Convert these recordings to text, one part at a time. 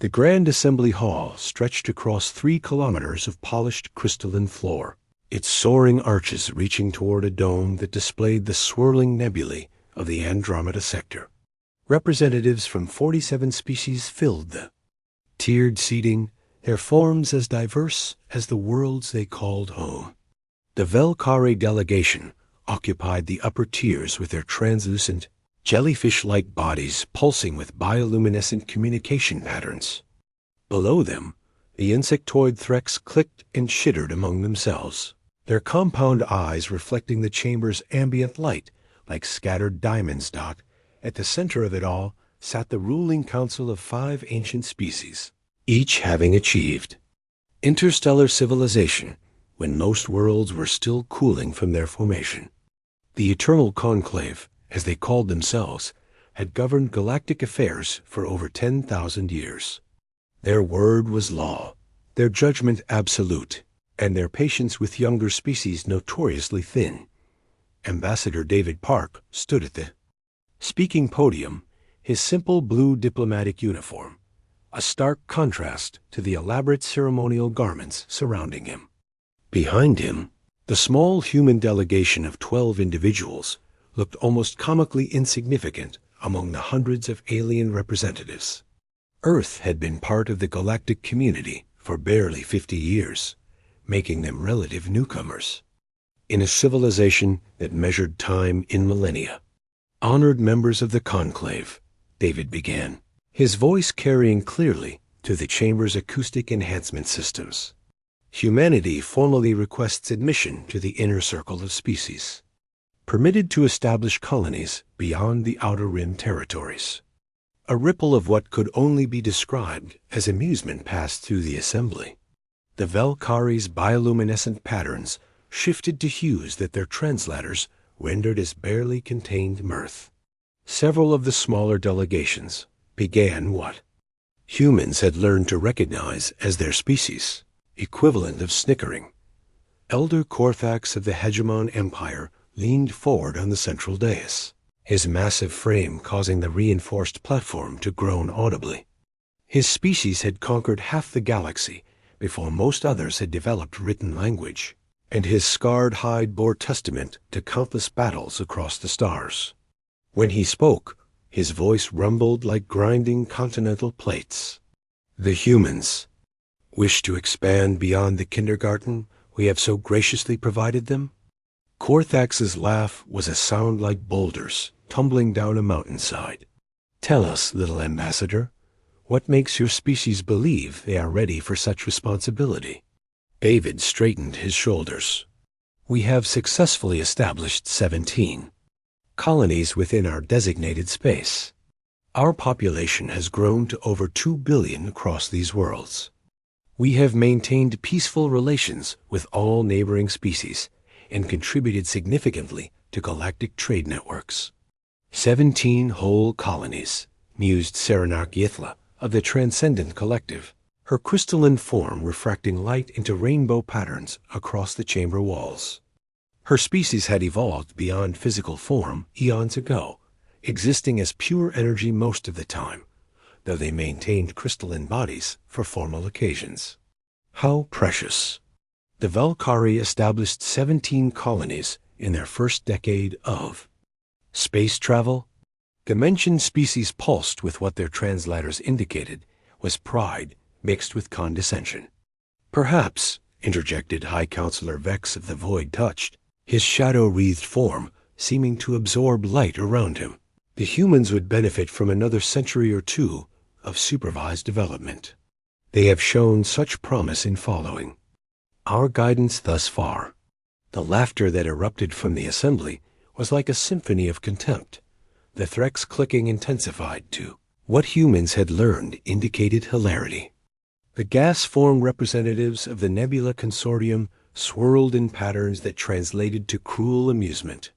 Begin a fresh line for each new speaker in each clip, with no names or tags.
The Grand Assembly Hall stretched across 3 kilometers of polished crystalline floor, its soaring arches reaching toward a dome that displayed the swirling nebulae of the Andromeda sector. Representatives from 47 species filled the tiered seating, their forms as diverse as the worlds they called home. The Velkari delegation occupied the upper tiers with their translucent, jellyfish-like bodies pulsing with bioluminescent communication patterns. Below them, the insectoid Threx clicked and chittered among themselves, their compound eyes reflecting the chamber's ambient light like scattered diamonds. At the center of it all sat the ruling council of 5 ancient species, each having achieved interstellar civilization when most worlds were still cooling from their formation. The Eternal Conclave, as they called themselves, had governed galactic affairs for over 10,000 years. Their word was law, their judgment absolute, and their patience with younger species notoriously thin. Ambassador David Park stood at the speaking podium, his simple blue diplomatic uniform, a stark contrast to the elaborate ceremonial garments surrounding him. Behind him, the small human delegation of 12 individuals looked almost comically insignificant among the hundreds of alien representatives. Earth had been part of the galactic community for barely 50 years, making them relative newcomers. In a civilization that measured time in millennia, honored members of the Conclave, David began, his voice carrying clearly to the chamber's acoustic enhancement systems. Humanity formally requests admission to the inner circle of species, permitted to establish colonies beyond the outer rim territories. A ripple of what could only be described as amusement passed through the assembly. The Velkari's bioluminescent patterns shifted to hues that their translators rendered as barely contained mirth. Several of the smaller delegations began what humans had learned to recognize as their species equivalent of snickering. Elder Korthax of the Hegemon Empire leaned forward on the central dais, his massive frame causing the reinforced platform to groan audibly. His species had conquered half the galaxy before most others had developed written language, and his scarred hide bore testament to countless battles across the stars. When he spoke, his voice rumbled like grinding continental plates. The humans wish to expand beyond the kindergarten we have so graciously provided them? Korthax's laugh was a sound like boulders tumbling down a mountainside. Tell us, little ambassador, what makes your species believe they are ready for such responsibility? David straightened his shoulders. We have successfully established 17 colonies within our designated space. Our population has grown to over 2 billion across these worlds. We have maintained peaceful relations with all neighboring species and contributed significantly to galactic trade networks. 17 whole colonies, mused Serenarch Yithla of the Transcendent Collective, her crystalline form refracting light into rainbow patterns across the chamber walls. Her species had evolved beyond physical form eons ago, existing as pure energy most of the time, though they maintained crystalline bodies for formal occasions. How precious! The Velkari established 17 colonies in their first decade of space travel. The mentioned species pulsed with what their translators indicated was pride mixed with condescension. Perhaps, interjected High Counselor Vex of the Void Touched, his shadow-wreathed form seeming to absorb light around him, the humans would benefit from another century or two of supervised development. They have shown such promise in following our guidance thus far. The laughter that erupted from the assembly was like a symphony of contempt. The Threx clicking intensified to what humans had learned indicated hilarity. The gas form representatives of the Nebula Consortium swirled in patterns that translated to cruel amusement.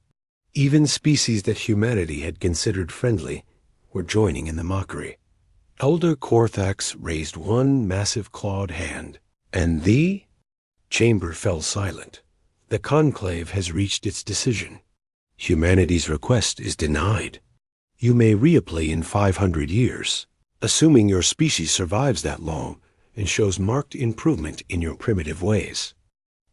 Even species that humanity had considered friendly were joining in the mockery. Elder Korthax raised one massive clawed hand, and the chamber fell silent. The conclave has reached its decision. Humanity's request is denied. You may reapply in 500 years. assuming your species survives that long and shows marked improvement in your primitive ways.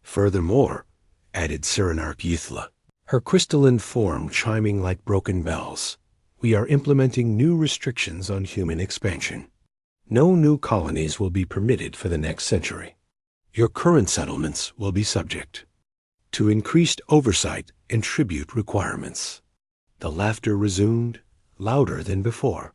Furthermore, added Cyrenarch Ythla, her crystalline form chiming like broken bells, we are implementing new restrictions on human expansion. No new colonies will be permitted for the next century. Your current settlements will be subject to increased oversight and tribute requirements. The laughter resumed, louder than before.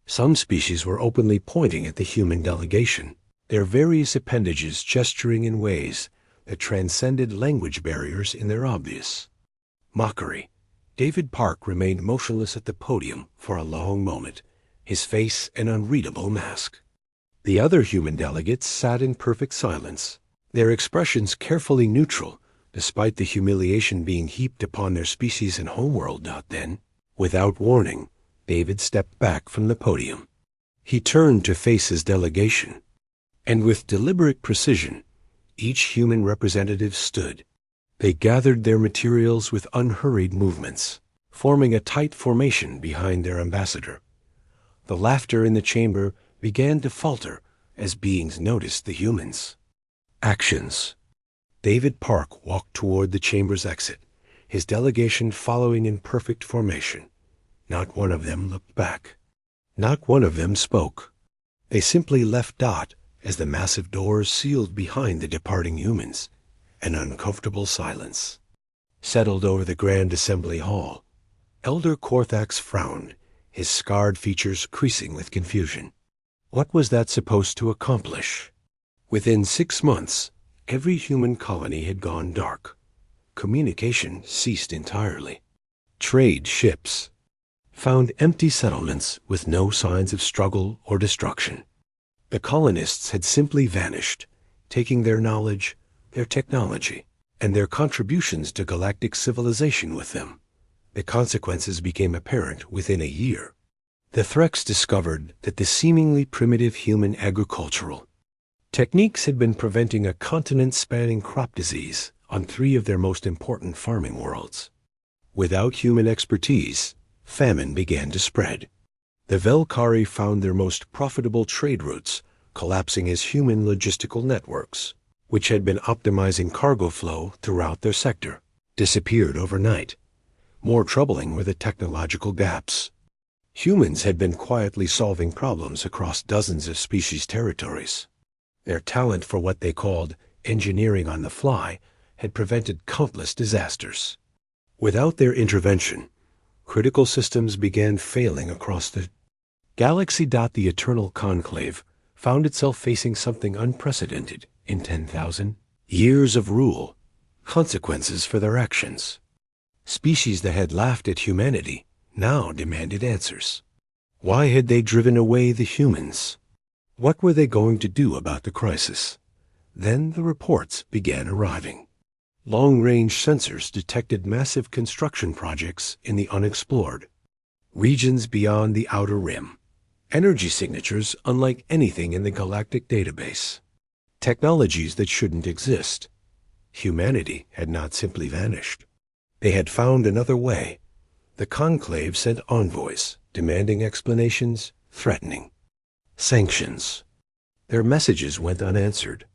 Some species were openly pointing at the human delegation, their various appendages gesturing in ways that transcended language barriers in their obvious mockery. David Park remained motionless at the podium for a long moment, his face an unreadable mask. The other human delegates sat in perfect silence, their expressions carefully neutral, despite the humiliation being heaped upon their species and homeworld. Then, without warning, David stepped back from the podium. He turned to face his delegation, and with deliberate precision, each human representative stood. They gathered their materials with unhurried movements, forming a tight formation behind their ambassador. The laughter in the chamber began to falter as beings noticed the humans. Actions. David Park walked toward the chamber's exit, his delegation following in perfect formation. Not one of them looked back. Not one of them spoke. They simply left as the massive doors sealed behind the departing humans. An uncomfortable silence settled over the Grand Assembly Hall. Elder Korthax frowned, his scarred features creasing with confusion. What was that supposed to accomplish? Within 6 months, every human colony had gone dark. Communication ceased entirely. Trade ships found empty settlements with no signs of struggle or destruction. The colonists had simply vanished, taking their knowledge, their technology, and their contributions to galactic civilization with them. The consequences became apparent within a year. The Threx discovered that the seemingly primitive human agricultural techniques had been preventing a continent-spanning crop disease on 3 of their most important farming worlds. Without human expertise, famine began to spread. The Velkari found their most profitable trade routes collapsing as human logistical networks, which had been optimizing cargo flow throughout their sector, disappeared overnight. More troubling were the technological gaps. Humans had been quietly solving problems across dozens of species territories. Their talent for what they called engineering on the fly had prevented countless disasters. Without their intervention, critical systems began failing across the galaxy. The Eternal Conclave found itself facing something unprecedented in 10,000 years of rule, consequences for their actions. Species that had laughed at humanity now demanded answers. Why had they driven away the humans? What were they going to do about the crisis? Then the reports began arriving. Long-range sensors detected massive construction projects in the unexplored regions beyond the outer rim. Energy signatures unlike anything in the galactic database. Technologies that shouldn't exist. Humanity had not simply vanished. They had found another way. The Conclave sent envoys, demanding explanations, threatening sanctions. Their messages went unanswered.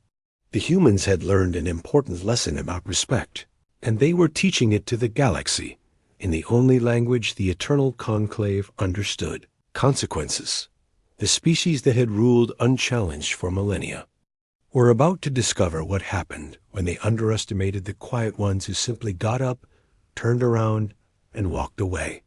The humans had learned an important lesson about respect, and they were teaching it to the galaxy in the only language the Eternal Conclave understood. Consequences. The species that had ruled unchallenged for millennia were about to discover what happened when they underestimated the quiet ones who simply got up, turned around, and walked away.